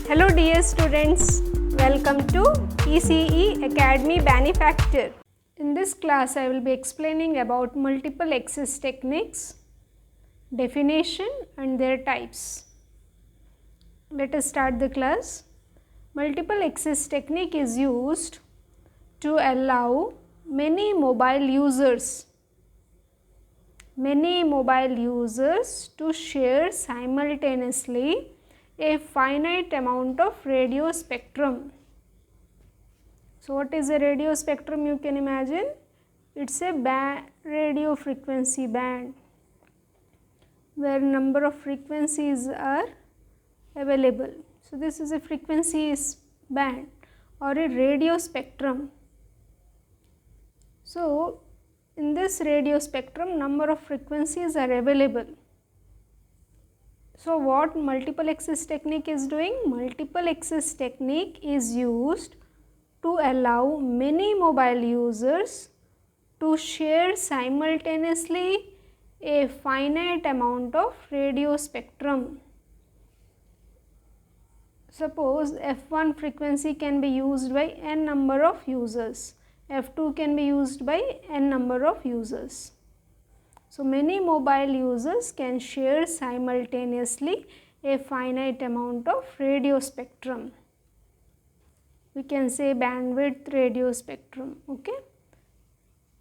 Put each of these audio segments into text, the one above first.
Hello dear students, welcome to ECE Academy Benefactor. In this class I will be explaining about multiple access techniques, definition and their types. Let us start the class. Multiple access technique is used to allow many mobile users to share simultaneously a finite amount of radio spectrum. So, what is a radio spectrum? You can imagine it is a radio frequency band where number of frequencies are available. So, this is a frequency band or a radio spectrum. So, in this radio spectrum number of frequencies are available. So, what multiple access technique is doing? Multiple access technique is used to allow many mobile users to share simultaneously a finite amount of radio spectrum. Suppose F1 frequency can be used by n number of users, F2 can be used by n number of users. So, many mobile users can share simultaneously a finite amount of radio spectrum. We can say bandwidth radio spectrum. Okay.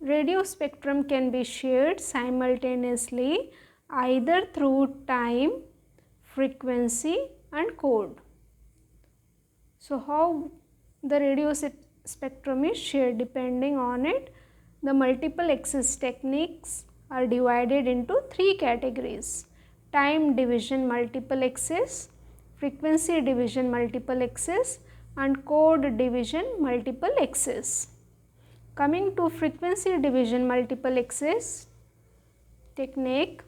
Radio spectrum can be shared simultaneously either through time, frequency and code. So, how the radio spectrum is shared? Depending on it, the multiple access techniques are divided into three categories: time division multiple access, frequency division multiple access and code division multiple access. Coming to frequency division multiple access technique,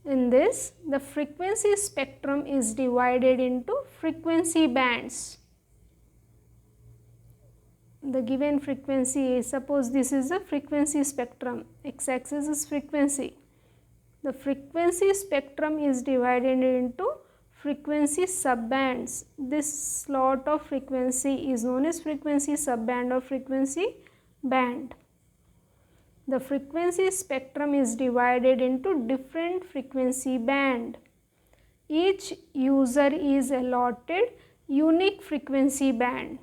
in this the frequency spectrum is divided into frequency bands. The given frequency is, suppose this is a frequency spectrum, x axis is frequency. The frequency spectrum is divided into frequency subbands. This slot of frequency is known as frequency subband or frequency band. The frequency spectrum is divided into different frequency band. Each user is allotted unique frequency band.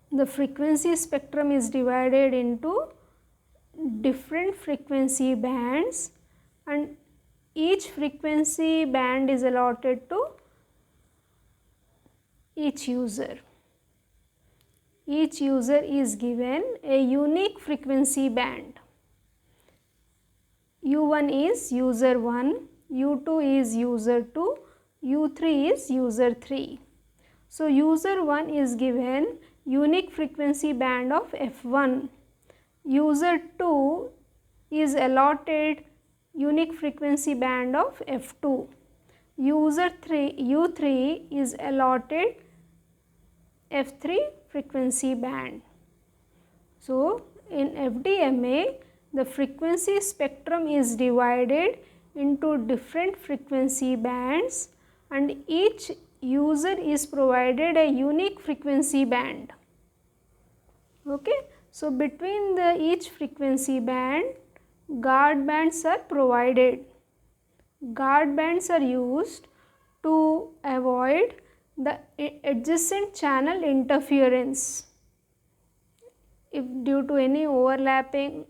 The frequency spectrum is divided into different frequency bands and each frequency band is allotted to each user. Each user is given a unique frequency band. U1 is user 1, U2 is user 2, U3 is user 3. So, user 1 is given unique frequency band of F1, user 2 is allotted unique frequency band of F2, U3 is allotted F3 frequency band. So, in FDMA the frequency spectrum is divided into different frequency bands and each user is provided a unique frequency band. Okay. So, between each frequency band guard bands are provided. Guard bands are used to avoid the adjacent channel interference. If due to any overlapping,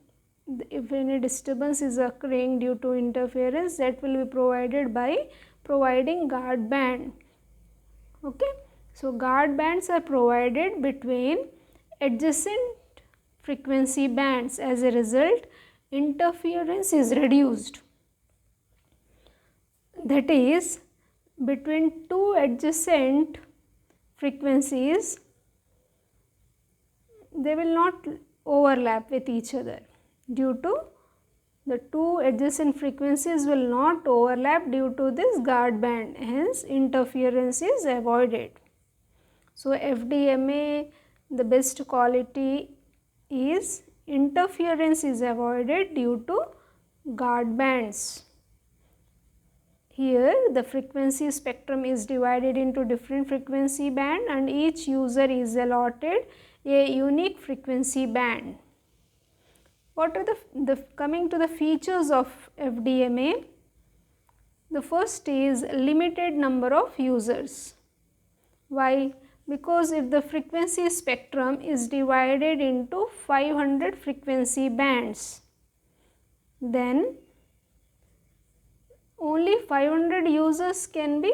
if any disturbance is occurring due to interference, that will be provided by providing guard band. Okay. So, guard bands are provided between adjacent frequency bands. As a result, interference is reduced. That is, between two adjacent frequencies, they will not overlap with each other due to the two adjacent frequencies will not overlap due to this guard band, hence interference is avoided. So, FDMA, the best quality is interference is avoided due to guard bands. Here the frequency spectrum is divided into different frequency band and each user is allotted a unique frequency band. What are the coming to the features of FDMA? The first is limited number of users. Why? Because if the frequency spectrum is divided into 500 frequency bands, then only 500 users can be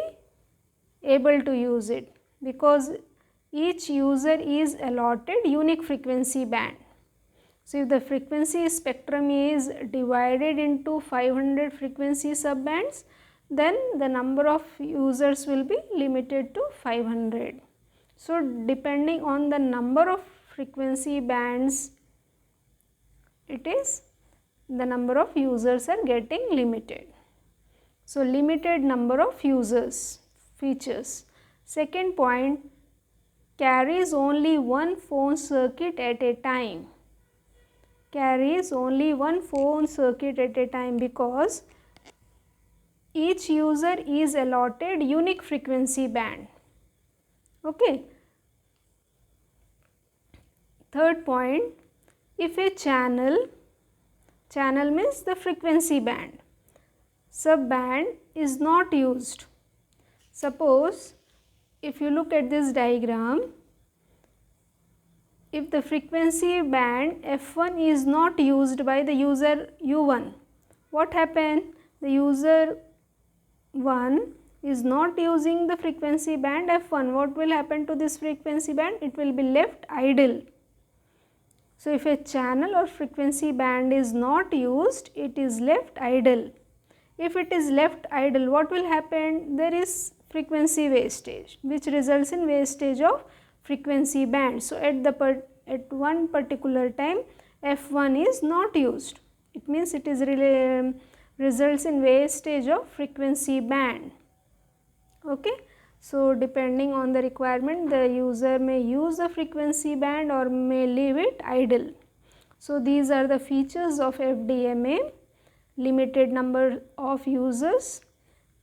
able to use it, because each user is allotted unique frequency band. So, if the frequency spectrum is divided into 500 frequency subbands, then the number of users will be limited to 500. So, depending on the number of frequency bands, it is the number of users are getting limited. So, limited number of users features. Second point, carries only one phone circuit at a time. Carries only one phone circuit at a time because each user is allotted unique frequency band. Okay. Third point, if a channel means the frequency band, subband is not used. Suppose if you look at this diagram, if the frequency band F1 is not used by the user U1, what happened? The user 1 is not using the frequency band F1. What will happen to this frequency band? It will be left idle. So, if a channel or frequency band is not used, it is left idle. If it is left idle, what will happen? There is frequency wastage, which results in wastage of frequency band. So, at one particular time F1 is not used. It means it is results in wastage of frequency band. Okay. So, depending on the requirement, the user may use the frequency band or may leave it idle. So, these are the features of FDMA. Limited number of users,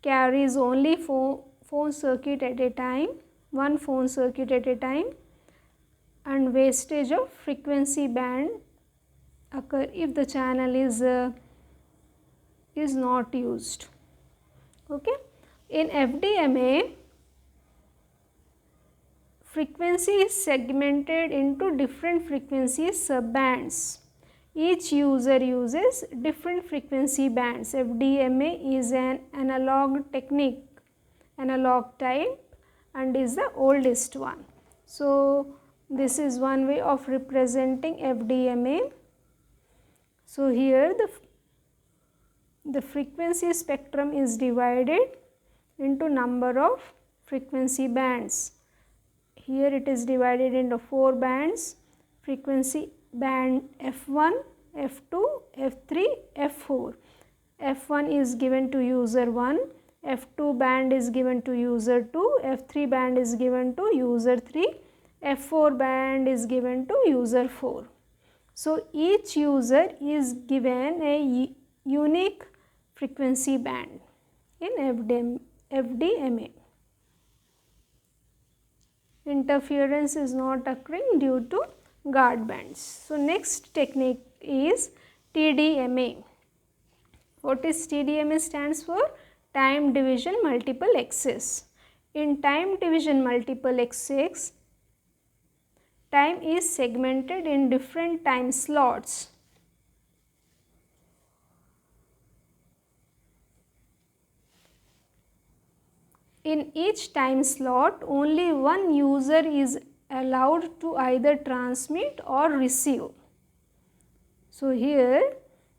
carries only phone circuit at a time, one phone circuit at a time, and wastage of frequency band occur if the channel is not used. Okay. In FDMA, frequency is segmented into different frequency subbands. Each user uses different frequency bands. FDMA is an analog technique, analog type, and is the oldest one. So, this is one way of representing FDMA. So, here the frequency spectrum is divided into number of frequency bands. Here it is divided into 4 bands, frequency band F1, F2, F3, F4. F1 is given to user 1, F2 band is given to user 2, F3 band is given to user 3, F4 band is given to user 4. So, each user is given a unique frequency band in FDMA. Interference is not occurring due to guard bands. So, next technique is TDMA. What is TDMA stands for? Time division multiple access. In time division multiple access, time is segmented in different time slots. In each time slot, only one user is allowed to either transmit or receive. So, here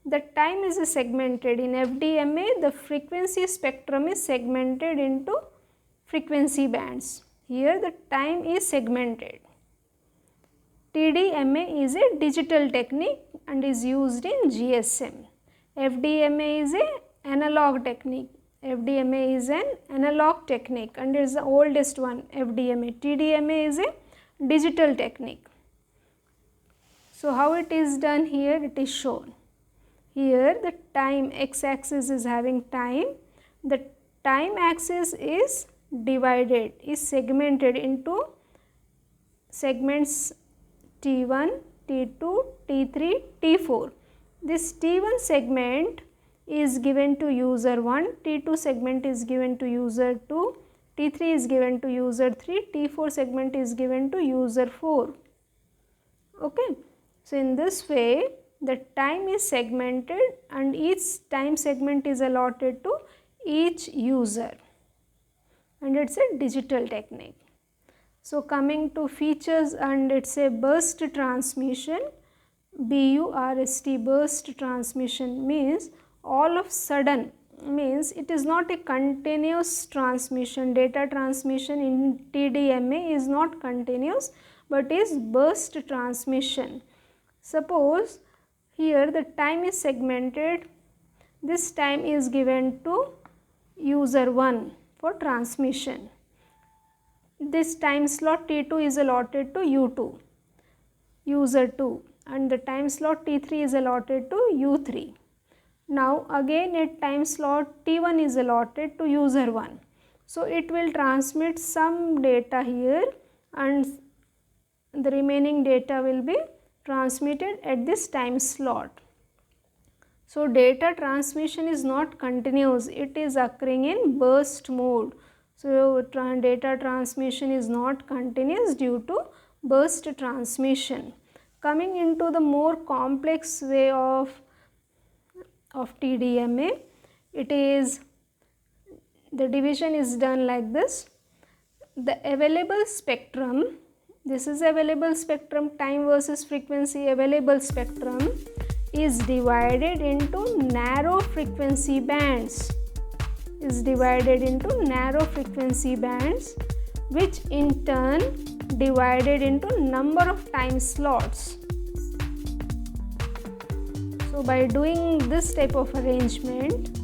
the time is segmented. In FDMA, the frequency spectrum is segmented into frequency bands. Here the time is segmented. TDMA is a digital technique and is used in GSM. FDMA is an analog technique. FDMA is an analog technique and is the oldest one, FDMA. TDMA is a digital technique. So, how it is done here? It is shown. Here the time x axis is having time, the time axis is divided, is segmented into segments T1, T2, T3, T4. This T1 segment is given to user 1, T2 segment is given to user 2, T3 is given to user 3, T4 segment is given to user 4. Okay. So, in this way the time is segmented and each time segment is allotted to each user, and it is a digital technique. So, coming to features, and it is a burst transmission. BURST, burst transmission means all of sudden, means it is not a continuous transmission. Data transmission in TDMA is not continuous but is burst transmission. Suppose here the time is segmented, this time is given to user 1 for transmission. This time slot T2 is allotted to U2, user 2, and the time slot T3 is allotted to U3. Now again a time slot T1 is allotted to user 1. So it will transmit some data here and the remaining data will be transmitted at this time slot. So data transmission is not continuous, it is occurring in burst mode. So data transmission is not continuous due to burst transmission. Coming into the more complex way of TDMA, it is, the division is done like this. The available spectrum, this is available spectrum, time versus frequency available spectrum is divided into narrow frequency bands, which in turn divided into number of time slots. So by doing this type of arrangement,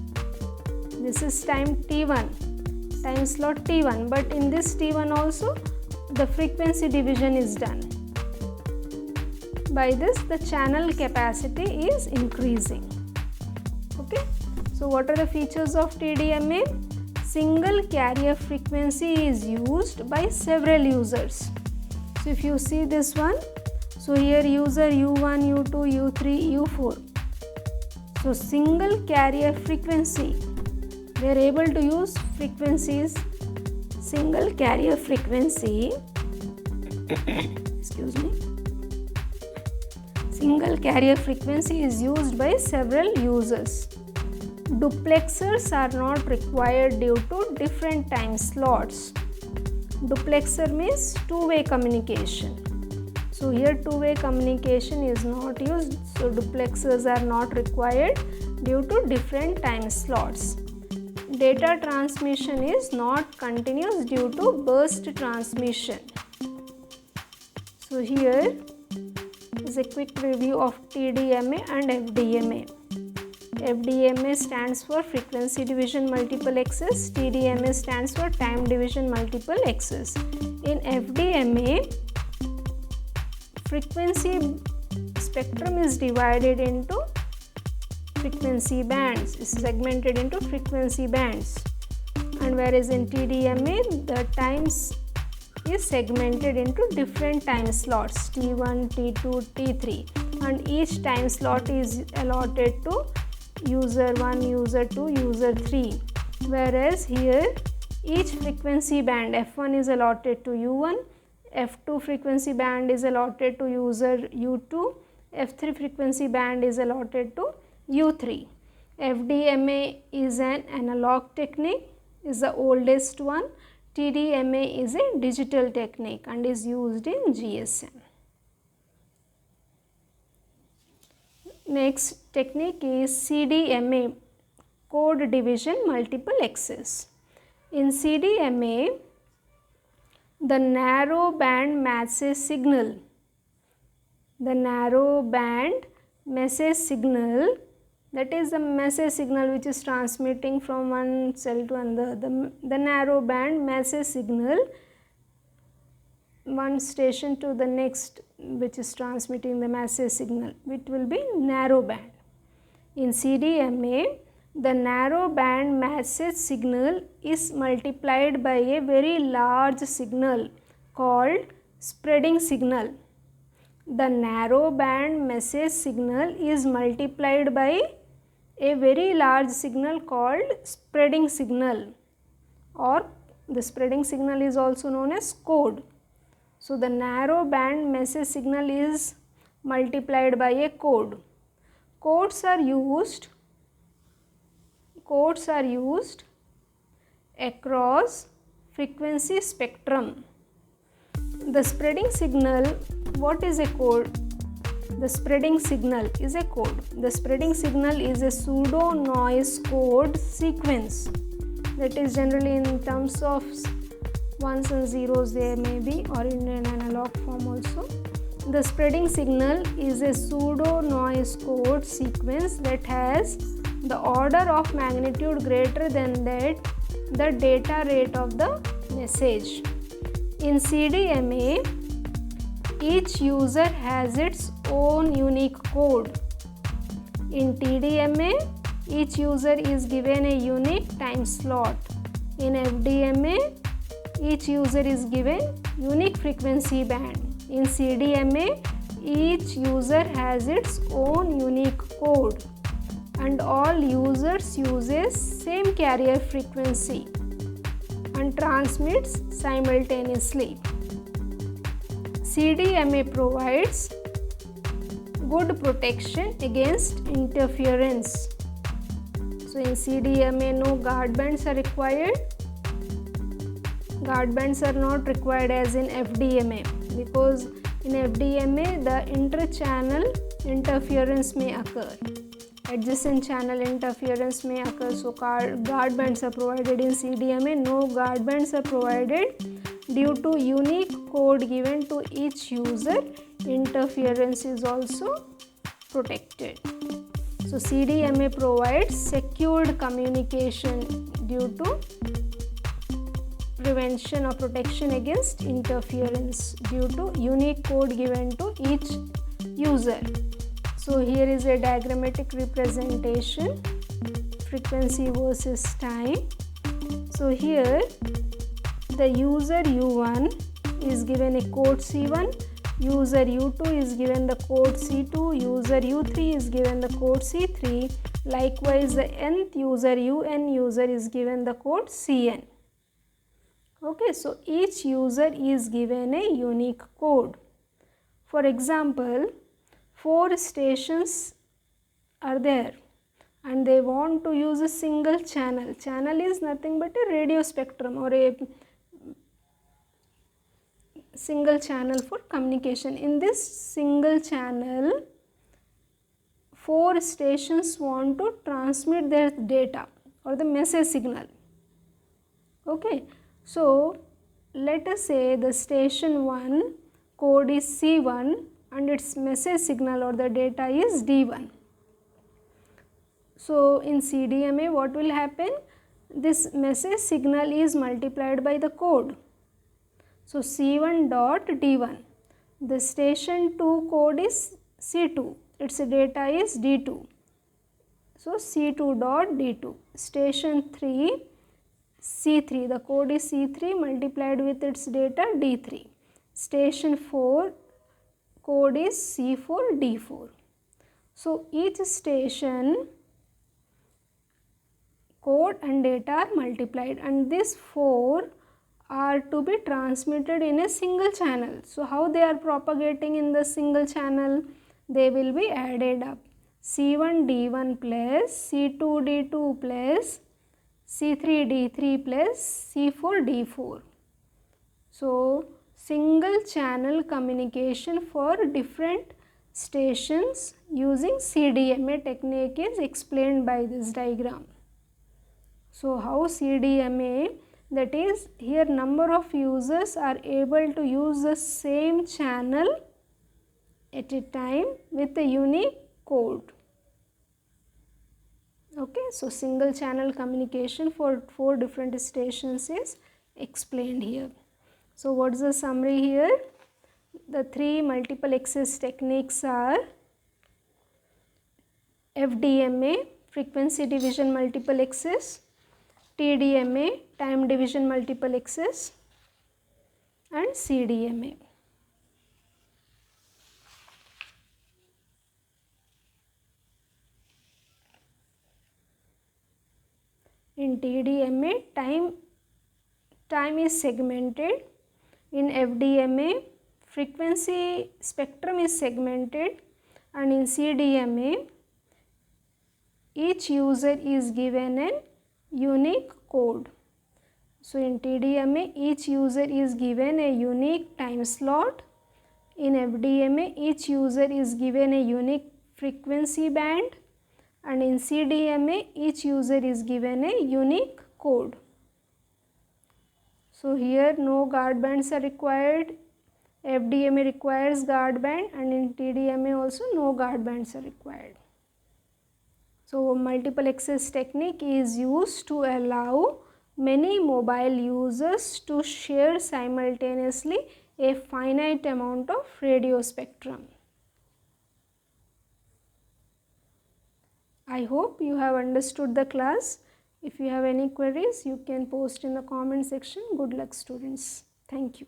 this is time T1, time slot T1, but in this T1 also the frequency division is done. By this the channel capacity is increasing. Okay. So what are the features of TDMA? Single carrier frequency is used by several users. So if you see this one, so here user U1, U2, U3, U4. So single carrier frequency, they are able to use frequencies, single carrier frequency, excuse me, single carrier frequency is used by several users. Duplexers are not required due to different time slots. Duplexer means two-way communication. So here two-way communication is not used, so duplexers are not required due to different time slots. Data transmission is not continuous due to burst transmission. So here is a quick review of TDMA and FDMA. FDMA stands for frequency division multiple access, TDMA stands for time division multiple access. In FDMA, frequency spectrum is divided into frequency bands, is segmented into frequency bands, and whereas in TDMA the times is segmented into different time slots T1, T2, T3, and each time slot is allotted to user 1, user 2, user 3, whereas here each frequency band F1 is allotted to U1, F2 frequency band is allotted to user U2, F3 frequency band is allotted to U3. FDMA is an analog technique, is the oldest one. TDMA is a digital technique and is used in GSM. Next technique is CDMA, code division multiple access. In CDMA, the narrow band message signal, that is the message signal which is transmitting from one cell to another, the narrow band message signal, one station to the next which is transmitting the message signal, which will be narrow band. In CDMA, the narrow band message signal is multiplied by a very large signal called spreading signal. The narrow band message signal is multiplied by a very large signal called spreading signal, or the spreading signal is also known as code. So the narrow band message signal is multiplied by a code. Codes are used across frequency spectrum. The spreading signal, what is a code? The spreading signal is a code. The spreading signal is a pseudo noise code sequence that is generally in terms of ones and zeros there may be, or in an analog form also. The spreading signal is a pseudo noise code sequence that has the order of magnitude greater than that the data rate of the message. In CDMA, each user has its own unique code. In TDMA, each user is given a unique time slot. In FDMA, each user is given unique frequency band. In CDMA, each user has its own unique code, and all users uses same carrier frequency and transmits simultaneously. CDMA provides good protection against interference. So in CDMA, no guard bands are required. Guard bands are not required as in FDMA, because in FDMA the inter-channel interference may occur. Adjacent channel interference may occur, so guard bands are provided. In CDMA, no guard bands are provided. Due to unique code given to each user, interference is also protected. So CDMA provides secured communication due to prevention or protection against interference due to unique code given to each user. So here is a diagrammatic representation, frequency versus time. So here the user U1 is given a code C1, user U2 is given the code C2, user U3 is given the code C3. Likewise, the nth user UN user is given the code CN. Okay, so each user is given a unique code. For example, 4 stations are there and they want to use a single channel. Channel is nothing but a radio spectrum or a single channel for communication. In this single channel, 4 stations want to transmit their data or the message signal. Okay, so let us say the station 1 code is C1 and its message signal or the data is D1. So in CDMA, what will happen? This message signal is multiplied by the code. So C1 dot D1. The station 2 code is C2. Its data is D2. So C2 dot D2. Station 3 C3. The code is C3 multiplied with its data D3. Station 4 code is C4 D4. So each station code and data are multiplied, and these 4 are to be transmitted in a single channel. So how they are propagating in the single channel? They will be added up. C1 D1 plus C2 D2 plus C3 D3 plus C4 D4. So single channel communication for different stations using CDMA technique is explained by this diagram. So how CDMA, that is here number of users are able to use the same channel at a time with a unique code. Okay, so single channel communication for 4 different stations is explained here. So what is the summary here? The 3 multiple access techniques are FDMA, frequency division multiple access, TDMA time division multiple access, and CDMA. In TDMA time is segmented. In FDMA frequency spectrum is segmented, and in CDMA each user is given a unique code. So in TDMA each user is given a unique time slot. In FDMA each user is given a unique frequency band, and in CDMA each user is given a unique code. So here no guard bands are required. FDMA requires guard band, and in TDMA also no guard bands are required. So multiple access technique is used to allow many mobile users to share simultaneously a finite amount of radio spectrum. I hope you have understood the class. If you have any queries, you can post in the comment section. Good luck, students. Thank you.